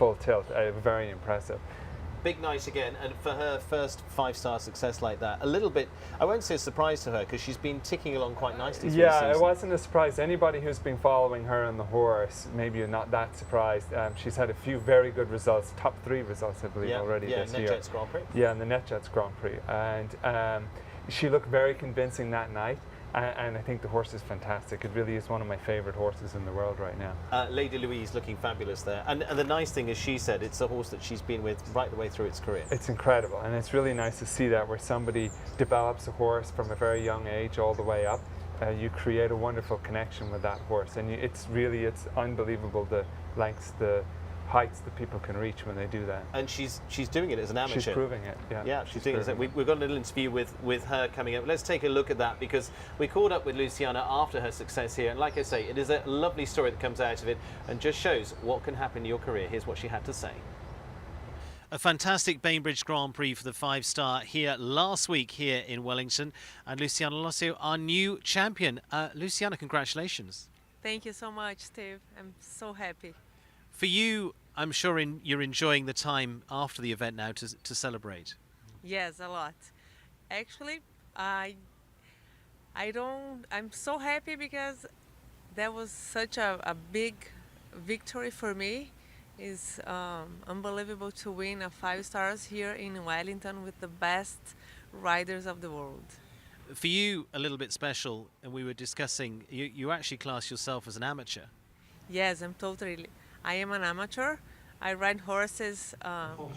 full tilt. Very impressive. Big night again, and for her first 5-star success like that, a little bit, I won't say a surprise to her, because she's been ticking along quite nicely through the season. It wasn't a surprise. Anybody who's been following her on the horse, maybe you're not that surprised. She's had a few very good results, top 3 results, I believe, already this year. NetJets Grand Prix. Yeah, in the NetJets Grand Prix. And she looked very convincing that night. And I think the horse is fantastic. It really is one of my favourite horses in the world right now. Lady Louise looking fabulous there. And the nice thing is, she said, it's a horse that she's been with right the way through its career. It's incredible, and it's really nice to see that where somebody develops a horse from a very young age all the way up. You create a wonderful connection with that horse, and it's unbelievable the lengths, the heights that people can reach when they do that. And she's doing it as an amateur. She's proving it, yeah. Yeah, she's doing it. We've got a little interview with her coming up. Let's take a look at that, because we caught up with Luciana after her success here. And like I say, it is a lovely story that comes out of it and just shows what can happen in your career. Here's what she had to say. A fantastic Bainbridge Grand Prix for the 5-star here last week here in Wellington. And Luciana Lossio, our new champion. Luciana, congratulations. Thank you so much, Steve. I'm so happy. For you, I'm sure you're enjoying the time after the event now to celebrate. Yes, a lot. Actually, I'm so happy because that was such a big victory for me. It's unbelievable to win a 5 stars here in Wellington with the best riders of the world. For you, a little bit special, and we were discussing, you actually class yourself as an amateur. Yes, I am an amateur. I ride horses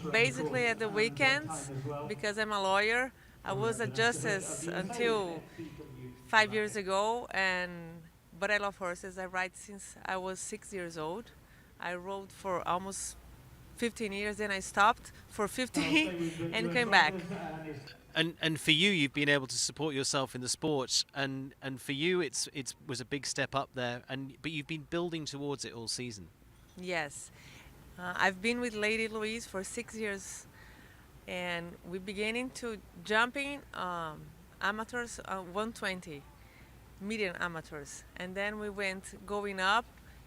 basically at the weekends because I'm a lawyer. I was a justice until 5 years ago, but I love horses. I ride since I was 6 years old. I rode for almost 15 years, then I stopped for 15 and came back. And for you, you've been able to support yourself in the sport, and for you, it was a big step up there. But you've been building towards it all season. Yes, I've been with Lady Louise for 6 years, and we beginning to jumping amateurs 120, medium amateurs, and then we went going up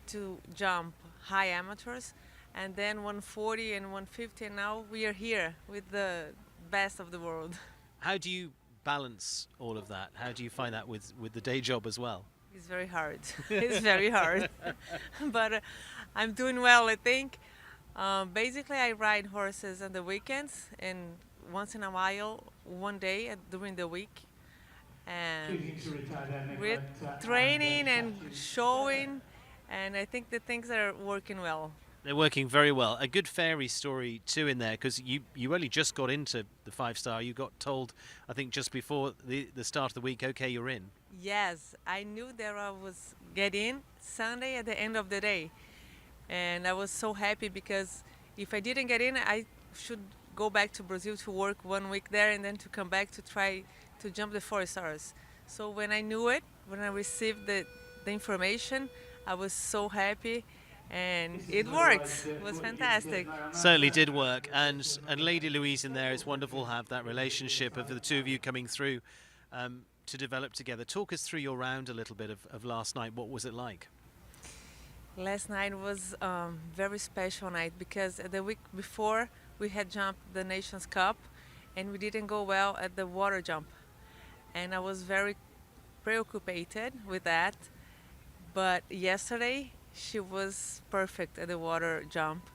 to jump high amateurs, and then 140 and 150, and now we are here with the best of the world. How do you balance all of that? How do you find that with the day job as well? It's very hard. It's very hard. But I'm doing well, I think. Basically, I ride horses on the weekends and once in a while, one day during the week. And we're training and showing, and I think the things are working well. They're working very well. A good fairy story too in there, because you only just got into the 5-star. You got told, I think, just before the start of the week, okay, you're in. Yes, I knew that I was getting in Sunday at the end of the day. And I was so happy because if I didn't get in, I should go back to Brazil to work 1 week there and then to come back to try to jump the 4 stars. So when I knew it, when I received the information, I was so happy. And it worked. It was fantastic. Certainly did work. And Lady Louise in there, it's wonderful to have that relationship of the two of you coming through to develop together. Talk us through your round a little bit of last night. What was it like? Last night was a very special night because the week before we had jumped the Nations Cup and we didn't go well at the water jump. And I was very preoccupied with that. But yesterday, she was perfect at the water jump,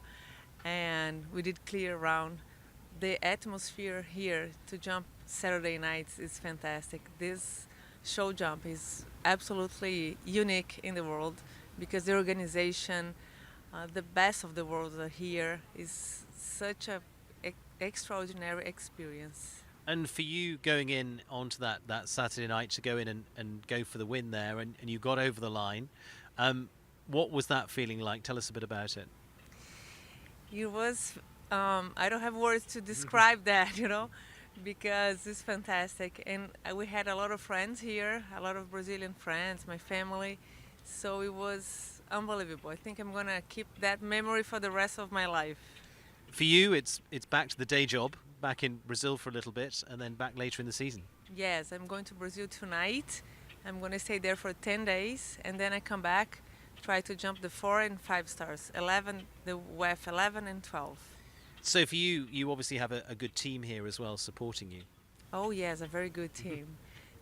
and we did clear around. The atmosphere here to jump Saturday nights is fantastic. This show jump is absolutely unique in the world because the organization, the best of the world are here. Is such a extraordinary experience. And for you going in onto that Saturday night to go in and go for the win there, and you got over the line, what was that feeling like? Tell us a bit about it. It was, I don't have words to describe that, because it's fantastic. And we had a lot of friends here, a lot of Brazilian friends, my family. So it was unbelievable. I think I'm going to keep that memory for the rest of my life. For you, it's back to the day job, back in Brazil for a little bit, and then back later in the season. Yes, I'm going to Brazil tonight. I'm going to stay there for 10 days, and then I come back try to jump the 4 and 5 stars, 11, the WEF 11 and 12. So for you, you obviously have a good team here as well supporting you. Oh yes, a very good team.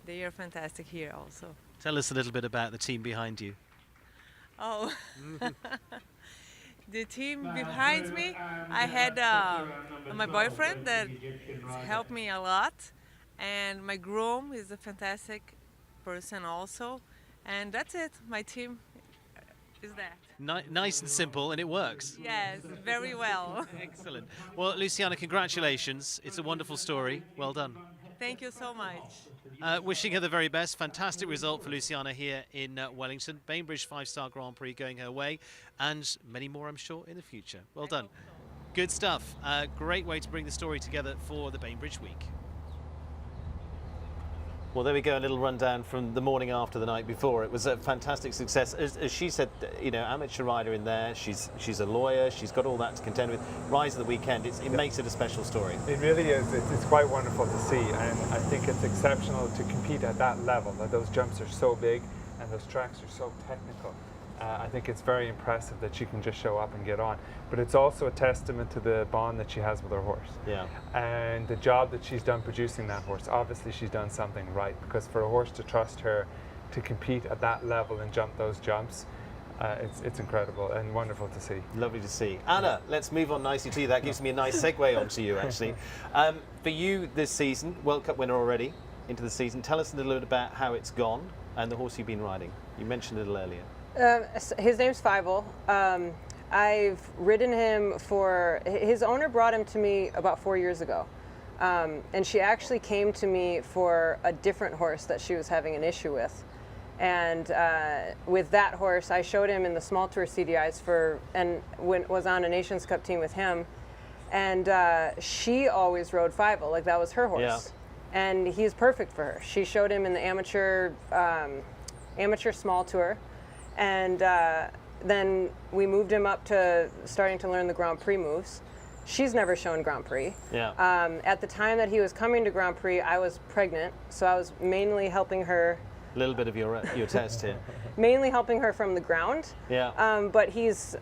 They are fantastic here also. Tell us a little bit about the team behind you. Oh, the team behind me, I had my boyfriend that helped me a lot, and my groom is a fantastic person also, and that's it. My team is that. Nice and simple, and it works. Yes, very well. Excellent. Well, Luciana, congratulations. It's a wonderful story. Well done. Thank you so much. Wishing her the very best. Fantastic result for Luciana here in Wellington. Bainbridge 5-star Grand Prix going her way, and many more, I'm sure, in the future. Well done. Good stuff. Great way to bring the story together for the Bainbridge Week. Well, there we go, a little rundown from the morning after the night before. It was a fantastic success. As she said, you know, amateur rider in there, she's a lawyer, she's got all that to contend with. Rise of the weekend, it makes it a special story. It really is. It's quite wonderful to see, and I think it's exceptional to compete at that level, that those jumps are so big and those tracks are so technical. I think it's very impressive that she can just show up and get on. But it's also a testament to the bond that she has with her horse. Yeah. And the job that she's done producing that horse. Obviously she's done something right, because for a horse to trust her to compete at that level and jump those jumps, it's incredible and wonderful to see. Lovely to see. Anna, let's move on nicely to you. That gives me a nice segue onto you, actually. For you this season, World Cup winner already into the season, tell us a little bit about how it's gone and the horse you've been riding. You mentioned a little earlier. His name's Fievel. I've ridden him his owner brought him to me about 4 years ago. And she actually came to me for a different horse that she was having an issue with. And with that horse, I showed him in the small tour CDIs and was on a Nations Cup team with him. And she always rode Fievel, like that was her horse. Yeah. And he's perfect for her. She showed him in the amateur small tour. And then we moved him up to starting to learn the Grand Prix moves. She's never shown Grand Prix. Yeah. At the time that he was coming to Grand Prix, I was pregnant, so I was mainly helping her. A little bit of your test here. Mainly helping her from the ground. Yeah. But he's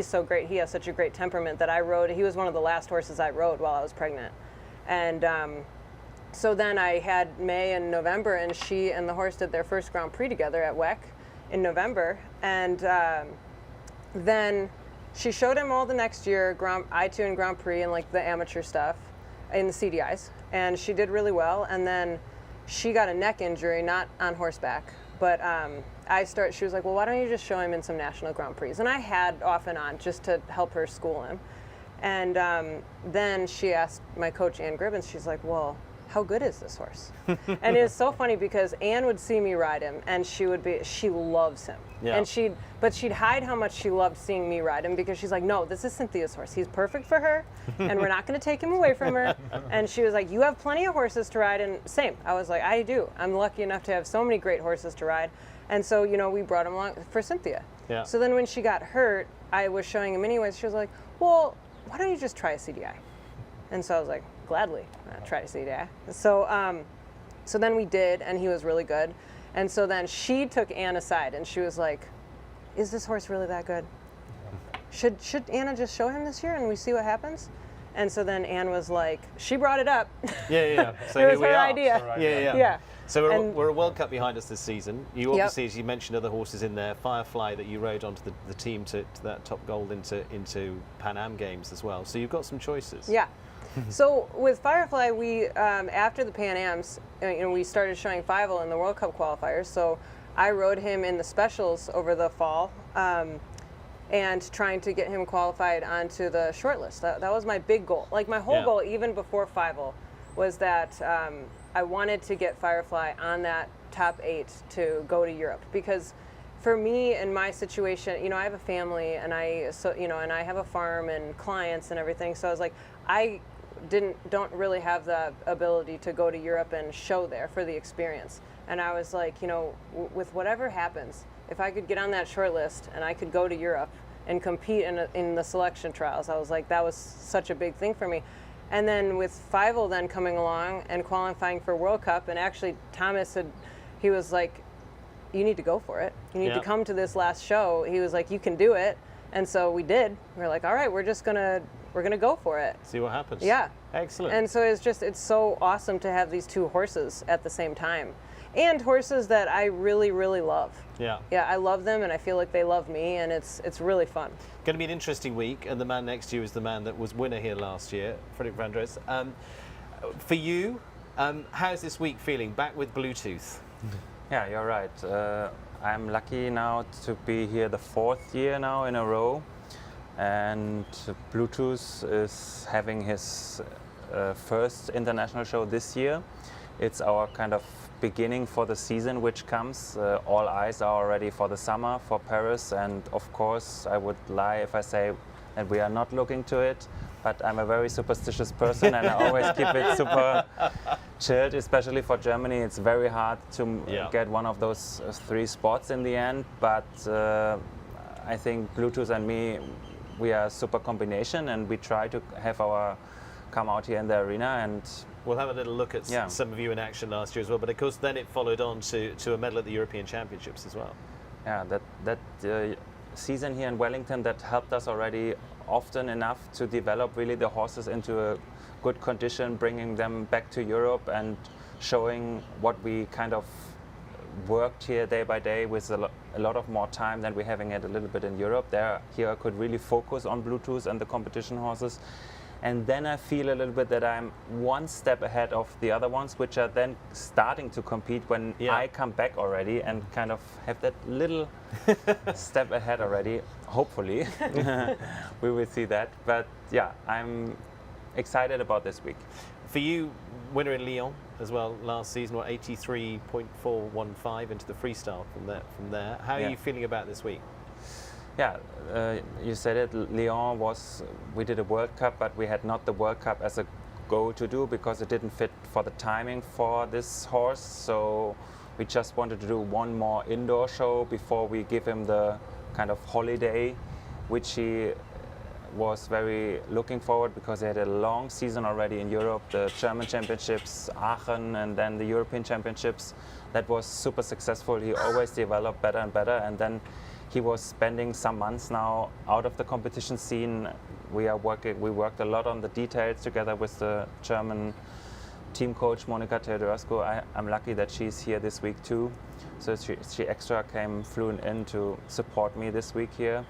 so great. He has such a great temperament that I rode. He was one of the last horses I rode while I was pregnant. And so then I had May and November, and she and the horse did their first Grand Prix together at WEC in November, and then she showed him all the next year, I2 and Grand Prix and like the amateur stuff in the CDIs, and she did really well. And then she got a neck injury, not on horseback, but she was like, well, why don't you just show him in some national Grand Prix? And I had off and on just to help her school him. And then she asked my coach, Ann Gribbons, she's like, how good is this horse? And it was so funny because Anne would see me ride him, and she loves him. Yeah. And she'd hide how much she loved seeing me ride him, because she's like, no, this is Cynthia's horse. He's perfect for her, and we're not going to take him away from her. And she was like, you have plenty of horses to ride, and same. I was like, I do. I'm lucky enough to have so many great horses to ride. And so, we brought him along for Cynthia. Yeah. So then when she got hurt, I was showing him anyways. She was like, well, why don't you just try a CDI? And so I was like, gladly, try to CDI. So then we did, and he was really good. And so then she took Anne aside, and she was like, is this horse really that good? Should Anna just show him this year and we see what happens? And so then Anne was like, she brought it up. Yeah. So it was here we her are. idea. Yeah. So And- we're a World Cup behind us this season. You obviously, as you mentioned, other horses in there. Firefly that you rode onto the team to that top gold into Pan Am Games as well. So you've got some choices. Yeah. So with Firefly, we after the Pan Ams, we started showing Fievel in the World Cup qualifiers. So I rode him in the specials over the fall, and trying to get him qualified onto the short list. That was my big goal. Like my whole goal, even before Fievel, was that I wanted to get Firefly on that top 8 to go to Europe, because for me in my situation, I have a family, and and I have a farm and clients and everything. So I was like, I don't really have the ability to go to Europe and show there for the experience. And I was like, with whatever happens, if I could get on that short list and I could go to Europe and compete in the selection trials, I was like, that was such a big thing for me. And then with Fievel then coming along and qualifying for World Cup, and actually Thomas he was like, you need to go for it. You need Yeah. to come to this last show. He was like, you can do it. And so we did. We're like, all right, we're gonna go for it. See what happens. Yeah. Excellent. And so it's so awesome to have these two horses at the same time. And horses that I really, really love. yeah. Yeah, I love them and I feel like they love me, and it's really fun. Going to be an interesting week, and the man next to you is the man that was winner here last year, Frederic Van Dres. For you, how's this week feeling? Back with Bluetooth. Yeah, you're right. I'm lucky now to be here the 4th year now in a row, and Bluetooth is having his first international show this year. It's our kind of beginning for the season which comes. All eyes are already for the summer, for Paris, and of course I would lie if I say that we are not looking to it, but I'm a very superstitious person and I always keep it super chilled, especially for Germany. It's very hard to get one of those 3 spots in the end, but I think Bluetooth and me, we are a super combination, and we try to have our come out here in the arena. And we'll have a little look at some of you in action last year as well, but of course then it followed on to a medal at the European Championships as well. Yeah, that season here in Wellington, that helped us already often enough to develop really the horses into a good condition, bringing them back to Europe and showing what we kind of worked here day by day with a lot of more time than we're having it a little bit in Europe. Here I could really focus on Bluetooth and the competition horses. And then I feel a little bit that I'm one step ahead of the other ones, which are then starting to compete when I come back already and kind of have that little step ahead already. Hopefully, we will see that. But yeah, I'm excited about this week. For you, winner in Lyon as well last season, or 83.415 into the freestyle from there. How are you feeling about this week? Yeah, you said it, Lyon we did a World Cup, but we had not the World Cup as a goal to do because it didn't fit for the timing for this horse. So we just wanted to do one more indoor show before we give him the kind of holiday, which he was very looking forward because he had a long season already in Europe, the German Championships, Aachen, and then the European Championships. That was super successful. He always developed better and better, and then he was spending some months now out of the competition scene. We worked a lot on the details together with the German team coach Monika Teodorescu. I'm lucky that she's here this week too. So she extra flew in to support me this week here.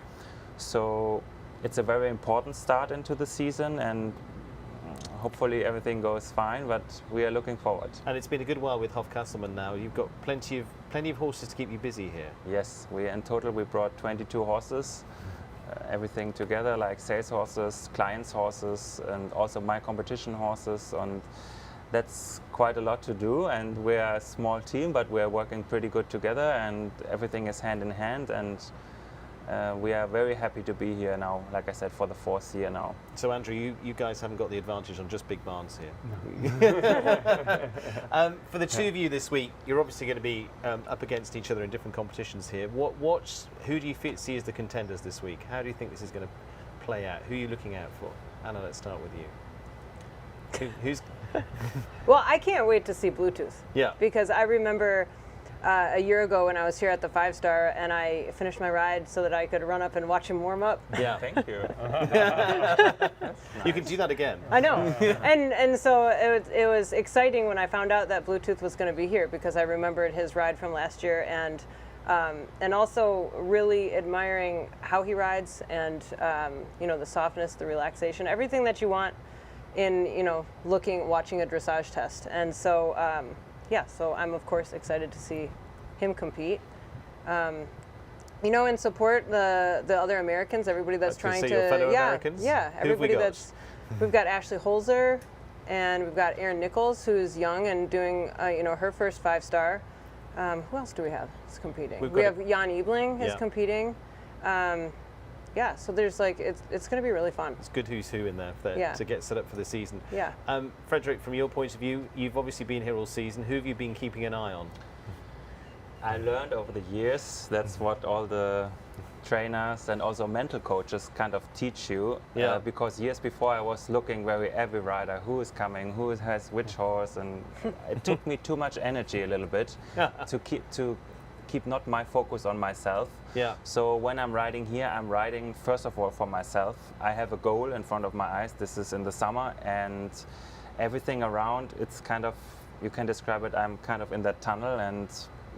So it's a very important start into the season, and hopefully everything goes fine, but we are looking forward. And it's been a good while with Hofkasselmann now. You've got plenty of horses to keep you busy here. Yes, in total we brought 22 horses, everything together, like sales horses, clients' horses, and also my competition horses. And that's quite a lot to do, and we're a small team, but we're working pretty good together, and everything is hand in hand. And we are very happy to be here now, like I said, for the 4th year now. So Andrew, you guys haven't got the advantage on just big barns here. No. For the two of you this week, you're obviously going to be up against each other in different competitions here. Who do you see as the contenders this week? How do you think this is going to play out? Who are you looking out for? Anna, let's start with you. Who's? Well, I can't wait to see Bluetooth. Yeah. Because I remember a year ago when I was here at the 5-star and I finished my ride so that I could run up and watch him warm up. Yeah. Thank you. You can do that again. I know. And so it was exciting when I found out that Bluetooth was going to be here, because I remembered his ride from last year, and also really admiring how he rides, and the softness, the relaxation, everything that you want in watching a dressage test. And so so I'm of course excited to see him compete. And support the other Americans, everybody that's trying to your fellow Americans? Everybody we've got Ashley Holzer, and we've got Erin Nichols, who's young and doing her first 5-star. Who else do we have that's competing? We have Jan Ebling is competing. So there's it's going to be really fun. It's good who's who in there to get set up for the season. Yeah. Frederic, from your point of view, you've obviously been here all season. Who have you been keeping an eye on? I learned over the years, that's what all the trainers and also mental coaches kind of teach you. Because years before I was looking every rider, who is coming, who has which horse, and it took me too much energy a little bit to keep not my focus on myself. Yeah. So when I'm riding here, I'm riding first of all for myself. I have a goal in front of my eyes. This is in the summer, and everything around, it's kind of, you can describe it, I'm kind of in that tunnel, and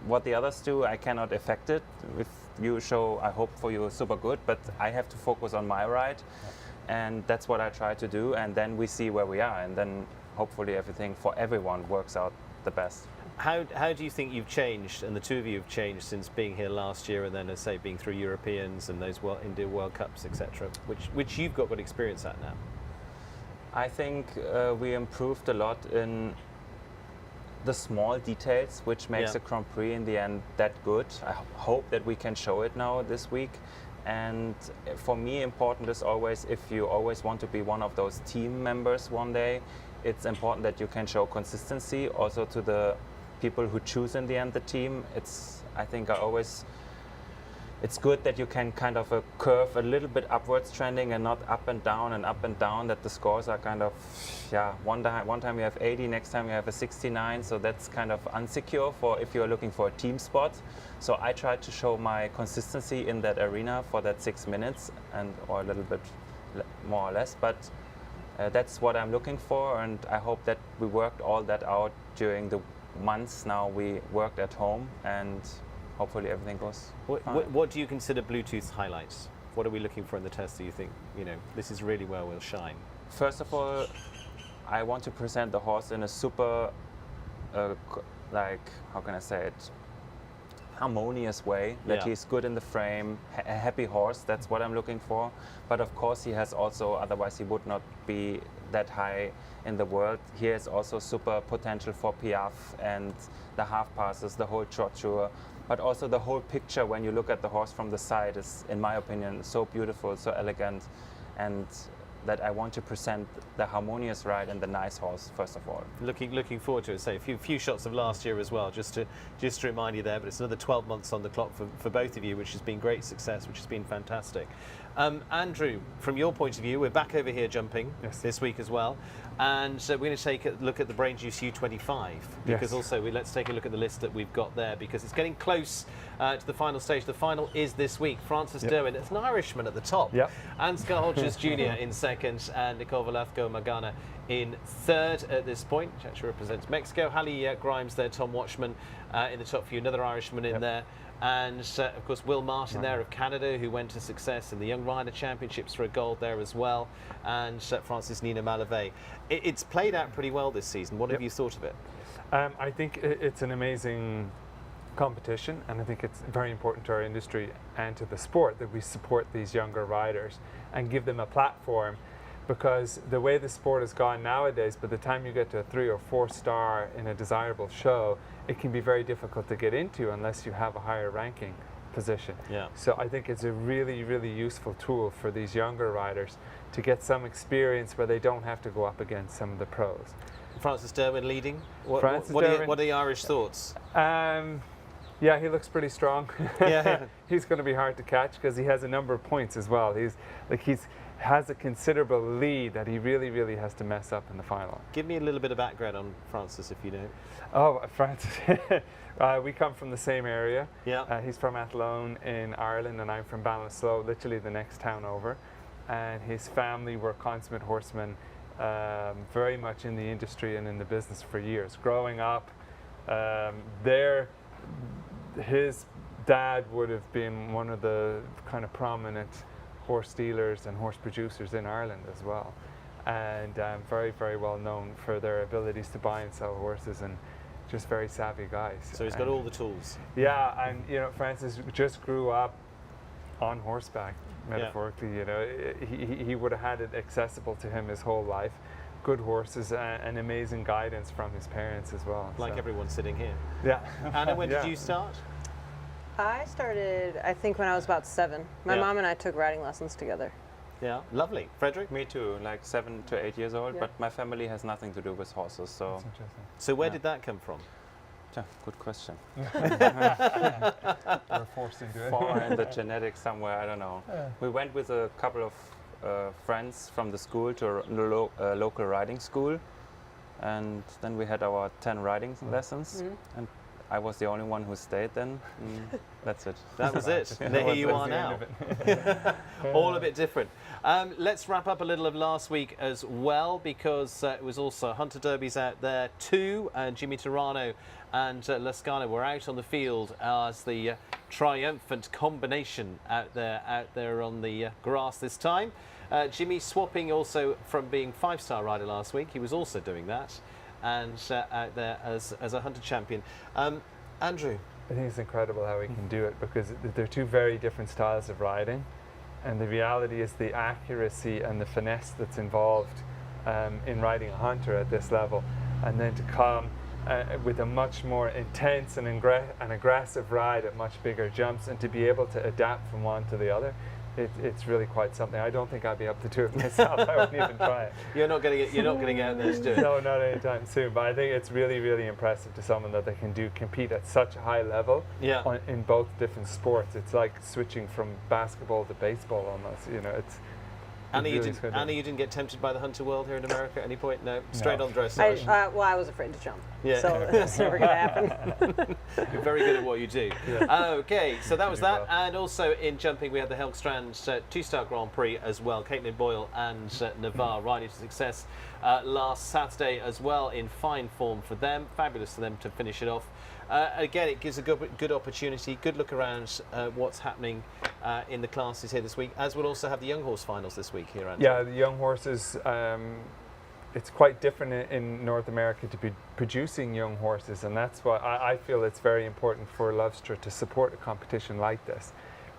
what the others do, I cannot affect it. If you show, I hope for you, super good, but I have to focus on my ride, and that's what I try to do, and then we see where we are, and then hopefully everything for everyone works out the best. How do you think you've changed, and the two of you have changed since being here last year, and then, as say, being through Europeans and those India World Cups, etc., which you've got good experience at now? I think we improved a lot in the small details, which makes Yeah. a Grand Prix in the end that good. I hope that we can show it now this week. And for me, important is always, if you always want to be one of those team members one day, it's important that you can show consistency also to the people who choose in the end the team. I think it's good that you can kind of curve a little bit upwards trending and not up and down, that the scores are kind of, one time you have 80, next time you have a 69, so that's kind of unsecure for if you're looking for a team spot. So I try to show my consistency in that arena for that 6 minutes or a little bit more or less, but that's what I'm looking for, and I hope that we worked all that out during the months now we worked at home, and hopefully everything goes fine. What do you consider Bluetooth highlights? What are we looking for in the test that you think, this is really where we'll shine? First of all, I want to present the horse in a super, how can I say it, harmonious way, that Yeah. he's good in the frame, a happy horse, that's what I'm looking for. But of course he has also, otherwise he would not be that high in the world. He has also super potential for Piaffe and the half passes, the whole trot tour, but also the whole picture when you look at the horse from the side is, in my opinion, so beautiful, so elegant, and that I want to present the harmonious ride and the nice horse first of all. Looking forward to it. Say a few shots of last year as well, just to remind you there. But it's another 12 months on the clock for both of you, which has been great success, which has been fantastic. Andrew, from your point of view, we're back over here jumping this week as well, and we're going to take a look at the Brain Juice U25 because also let's take a look at the list that we've got there because it's getting close to the final stage. The final is this week. Francis Derwin, it's an Irishman at the top. Yep. Ansgar Hodges Jr. in second, and Nicole Velasco Magana in third at this point, which actually represents Mexico. Hallie Grimes there, Tom Watchman in the top few, another Irishman in there. And of course Will Martin there of Canada, who went to success in the Young Rider Championships for a gold there as well, and Francis Nina Malave. It's played out pretty well this season. What have you thought of it? I think it's an amazing competition, and I think it's very important to our industry and to the sport that we support these younger riders and give them a platform, because the way the sport has gone nowadays, by the time you get to a 3 or 4 star in a desirable show, it can be very difficult to get into unless you have a higher ranking position. Yeah. So I think it's a really, really useful tool for these younger riders to get some experience where they don't have to go up against some of the pros. Francis Derwin leading. What are the Irish thoughts? Yeah, he looks pretty strong. Yeah. He's going to be hard to catch because he has a number of points as well. He's has a considerable lead that he really, really has to mess up in the final. Give me a little bit of background on Francis, if you know. Oh, Francis. We come from the same area. Yeah. He's from Athlone in Ireland, and I'm from Ballinasloe, literally the next town over. And his family were consummate horsemen, very much in the industry and in the business for years. Growing up, his dad would have been one of the kind of prominent horse dealers and horse producers in Ireland as well, and very, very well known for their abilities to buy and sell horses, and just very savvy guys. So he's got all the tools. Yeah, and Francis just grew up on horseback, metaphorically. He would have had it accessible to him his whole life. Good horses and amazing guidance from his parents as well. Like everyone sitting here. Yeah. Anna, when did you start? I started, I think, when I was about 7. My mom and I took riding lessons together. Yeah, lovely. Frederic? Me too, like 7 to 8 years old, but my family has nothing to do with horses, so. That's interesting. So where did that come from? Yeah, good question. We're forced into it. Far in the genetics somewhere, I don't know. We went with a couple of friends from the school to a local riding school, and then we had our 10 riding lessons, and I was the only one who stayed then. That's it. That was it. And here you are now. All a bit different. Let's wrap up a little of last week as well, because it was also Hunter Derbies out there too. Jimmy Turano and Luciana were out on the field as the triumphant combination out there on the grass this time. Jimmy swapping also from being 5-star rider last week. He was also doing that, and out there as a Hunter champion. Andrew. I think it's incredible how he can do it, because they're two very different styles of riding, and the reality is the accuracy and the finesse that's involved in riding a Hunter at this level, and then to come with a much more intense and aggressive ride at much bigger jumps, and to be able to adapt from one to the other. It's really quite something. I don't think I'd be able to do it myself. I wouldn't even try it. You're not going to get out there to do it. No, not anytime soon. But I think it's really, really impressive to someone that they can compete at such a high level in both different sports. It's like switching from basketball to baseball almost. You know, it's. Anna, you didn't get tempted by the Hunter world here in America at any point? No, straight on dressage. I was afraid to jump, so that's never going to happen. You're very good at what you do. Okay, so that was that. And also in jumping, we had the Helgstrand 2-star Grand Prix as well. Caitlin Boyle and Navarre riding to success last Saturday as well, in fine form for them. Fabulous for them to finish it off. Again, it gives a good opportunity, good look around what's happening in the classes here this week, as we'll also have the young horse finals this week here, Andrew. Yeah, the young horses, it's quite different in North America to be producing young horses, and that's why I feel it's very important for Lovestra to support a competition like this.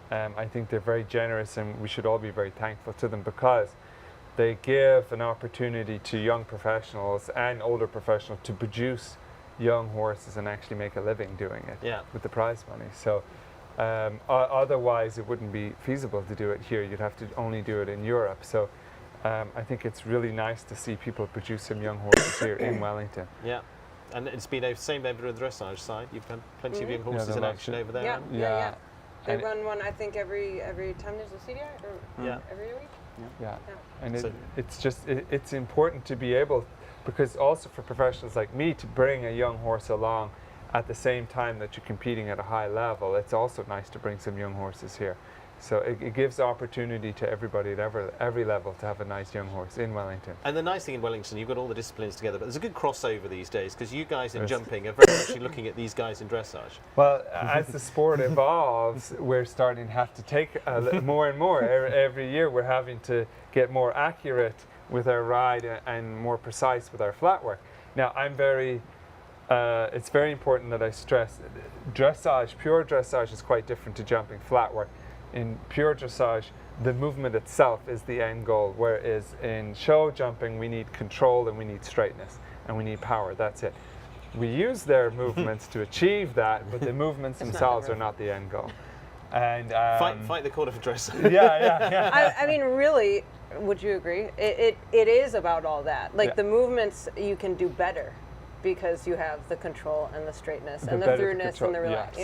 I think they're very generous, and we should all be very thankful to them, because they give an opportunity to young professionals and older professionals to produce young horses and actually make a living doing it with the prize money. So otherwise it wouldn't be feasible to do it here. You'd have to only do it in Europe. So I think it's really nice to see people produce some young horses here in Wellington. Yeah, and it's been the same over the dressage side. You've had plenty of young horses in action over there. Yeah. They run one, I think, every time there's a CDI, or every week. Yeah. And it's important to be able, because also for professionals like me, to bring a young horse along at the same time that you're competing at a high level. It's also nice to bring some young horses here. So it gives opportunity to everybody at every level to have a nice young horse in Wellington. And the nice thing in Wellington, you've got all the disciplines together, but there's a good crossover these days, because you guys in jumping are very much looking at these guys in dressage. Well, as the sport evolves, we're starting to have to take more and more. Every year we're having to get more accurate with our ride and more precise with our flat work. Now, it's very important that I stress, dressage, pure dressage is quite different to jumping flat work. In pure dressage, the movement itself is the end goal, whereas in show jumping, we need control and we need straightness and we need power. That's it. We use their movements to achieve that, but the movements themselves are not the end goal. And fight the corner for dressage. Yeah. I mean, really, would you agree? It is about all that. Like the movements you can do better, because you have the control and the straightness and the throughness and the relax.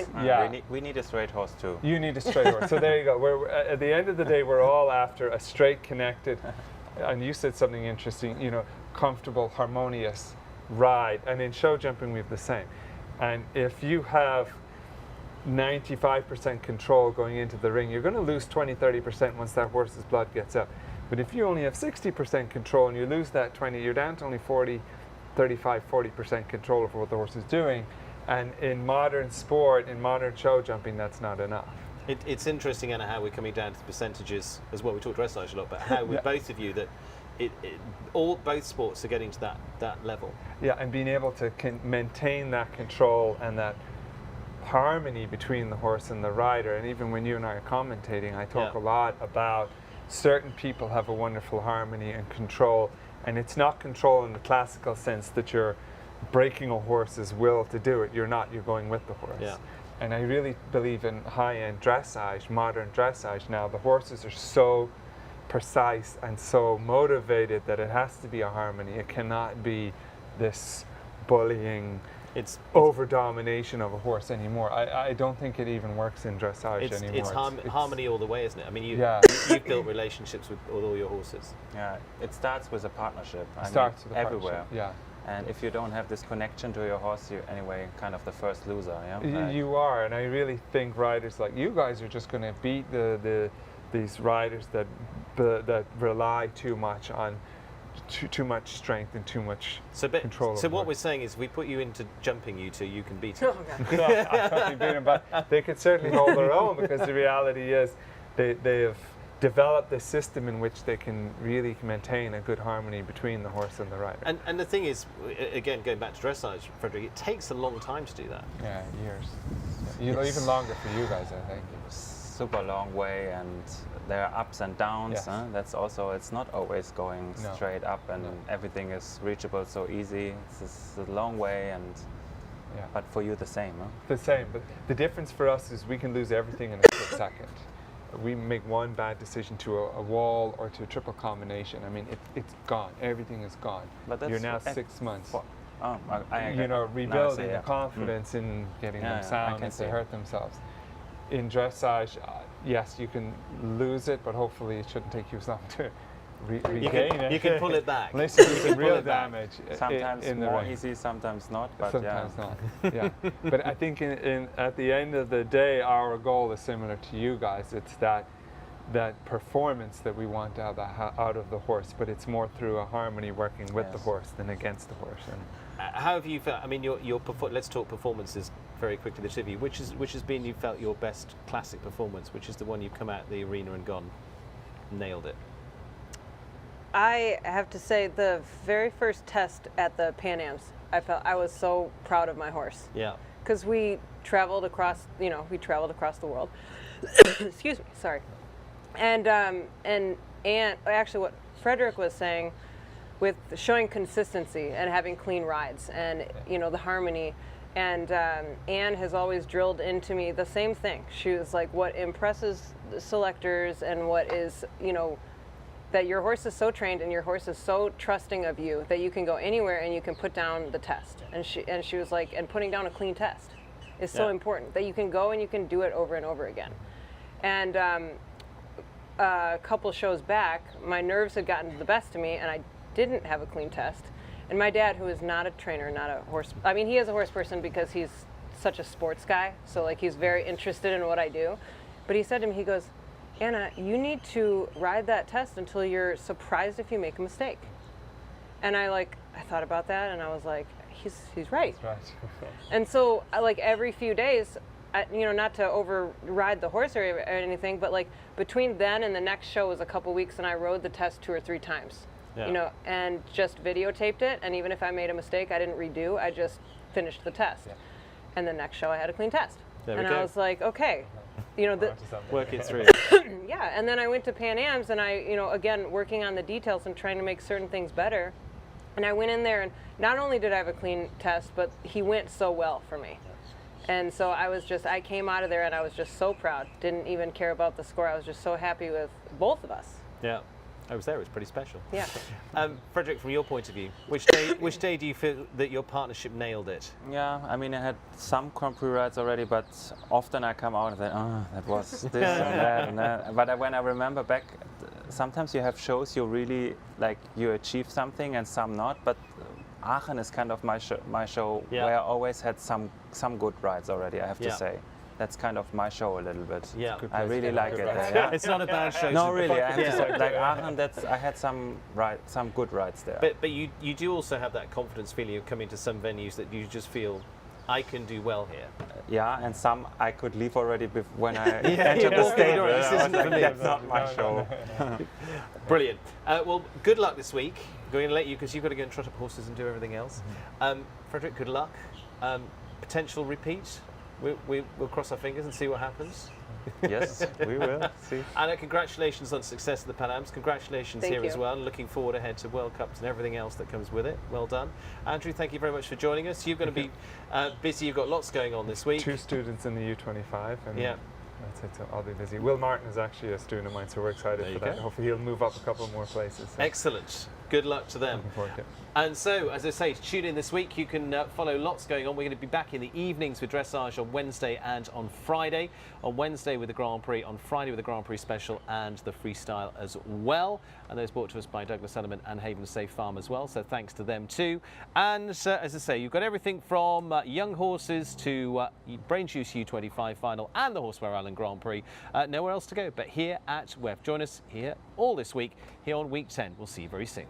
We need a straight horse too. You need a straight horse. So there you go. At the end of the day, we're all after a straight, connected, and you said something interesting, comfortable, harmonious ride. And in show jumping, we have the same. And if you have 95% control going into the ring, you're going to lose 20-30% once that horse's blood gets up. But if you only have 60% control and you lose that 20, you're down to only 35-40% control over what the horse is doing. And in modern sport, in modern show jumping, that's not enough. It's interesting, Anna, how we're coming down to the percentages as well. We talk dressage a lot, but how with both of you that both sports are getting to that level. Yeah, and being able to maintain that control and that harmony between the horse and the rider. And even when you and I are commentating, I talk a lot about certain people have a wonderful harmony and control. And it's not control in the classical sense that you're breaking a horse's will to do it. You're not, you're going with the horse. Yeah. And I really believe in high-end dressage, modern dressage now. The horses are so precise and so motivated that it has to be a harmony. It cannot be this bullying, it's over-domination of a horse anymore. I don't think it even works in dressage anymore. It's harmony all the way, isn't it? I mean, you've built relationships with all your horses. Yeah, it starts with a partnership. It starts with a everywhere. partnership. And if you don't have this connection to your horse, you're anyway kind of the first loser. Yeah? You are, and I really think riders like you guys are just going to beat these riders that rely too much on too much strength and too much control. So what we're saying is, we put you into jumping you two, you can beat it. Oh, God. I can't beat them, but they can certainly hold their own, because the reality is they have developed a system in which they can really maintain a good harmony between the horse and the rider. And the thing is, again, going back to dressage, Frederic, it takes a long time to do that. Yeah, years. Even longer for you guys, I think. Super long way, and there are ups and downs. Yes. Huh? That's also, it's not always going No. straight up and No. everything is reachable so easy. It's a long way, and Yeah. but for you the same. Huh? The same, but the difference for us is we can lose everything in a split second. We make one bad decision to a wall or to a triple combination. I mean, it's gone. Everything is gone. But that's You're now 6 months. Oh, I Rebuilding now I see, the yeah. confidence in getting Yeah, them yeah, I sound can if they see. hurt themselves. In dressage, yes, you can lose it, but hopefully it shouldn't take you as long to regain it. You can pull it back. Unless you do some Pull real it back. damage. Sometimes in the more ring. easy, sometimes not. But Sometimes yeah. not. Yeah, but I think at the end of the day, our goal is similar to you guys. It's that performance that we want out of the horse, but it's more through a harmony working with the Yes. horse than against the horse. And How have you felt? I mean, let's talk performances very quickly. The two of you, which has been, you felt, your best classic performance? Which is the one you've come out the arena and gone, nailed it? I have to say, the very first test at the Pan Ams, I was so proud of my horse, Yeah. because we traveled across the world. Excuse me, sorry. And actually, what Frederic was saying, with showing consistency and having clean rides, and the harmony. And Anne has always drilled into me the same thing. She was like, what impresses the selectors, and what is, that your horse is so trained and your horse is so trusting of you that you can go anywhere and you can put down the test. And she was like, and putting down a clean test is so Yeah. important, that you can go and you can do it over and over again. And a couple shows back, my nerves had gotten the best of me, and I didn't have a clean test. And my dad, who is not a trainer, not a horse, I mean, he is a horse person because he's such a sports guy, so like he's very interested in what I do. But he said to me, he goes, Anna, you need to ride that test until you're surprised if you make a mistake. And I thought about that, and I was like, he's right. right. And so, like every few days, not to override the horse or anything, but like between then and the next show was a couple weeks, and I rode the test 2 or 3 times. Yeah. And just videotaped it. And even if I made a mistake, I didn't redo. I just finished the test. Yeah. And the next show, I had a clean test. There we and go. I was like, okay, Work it through. yeah. And then I went to Pan Ams, and I, again, working on the details and trying to make certain things better. And I went in there, and not only did I have a clean test, but he went so well for me. And so I came out of there, and I was just so proud. Didn't even care about the score. I was just so happy with both of us. Yeah. I was there. It was pretty special. Yeah. Frederic, from your point of view, which day do you feel that your partnership nailed it? Yeah, I mean, I had some Grand Prix rides already, but often I come out and say, oh, that was this and that and that. But when I remember back, sometimes you have shows you really, you achieve something and some not, but Aachen is kind of my show Yeah. where I always had some good rides already, I have to Yeah. say. That's kind of my show a little bit. Yeah. I really like it there. rides. Yeah. It's not a bad show. No, so- really, I have Yeah. to say, like Aachen, I had some good rides there. But you do also have that confidence feeling of coming to some venues that you just feel, I can do well here. Yeah, and some I could leave already when I Yeah, entered the walk in the stage. door, this I was isn't like, for me. that's not my show. Brilliant. Well, good luck this week. Going to let you, because you've got to go and trot up horses and do everything else. Frederic, good luck. Potential repeat. We'll cross our fingers and see what happens. Yes, we will see. Anna, congratulations on success at the Pan Ams. Congratulations Thank here as you. well. Looking forward ahead to World Cups and everything else that comes with it. Well done. Andrew, thank you very much for joining us. You're going to be busy. You've got lots going on this week. 2 students in the U25, and Yeah. that's it. So I'll be busy. Will Martin is actually a student of mine, so we're excited There for you that. go. Hopefully he'll move up a couple more places. So. Excellent. Good luck to them. Looking forward to it. And so, as I say, tune in this week. You can follow lots going on. We're going to be back in the evenings with dressage on Wednesday and on Friday. On Wednesday with the Grand Prix, on Friday with the Grand Prix special and the freestyle as well. And those brought to us by Douglas Elliman and Haven Safe Farm as well. So thanks to them too. And as I say, you've got everything from young horses to Brain Juice U25 final and the Horseware Island Grand Prix. Nowhere else to go but here at WEF. Join us here all this week, here on Week 10. We'll see you very soon.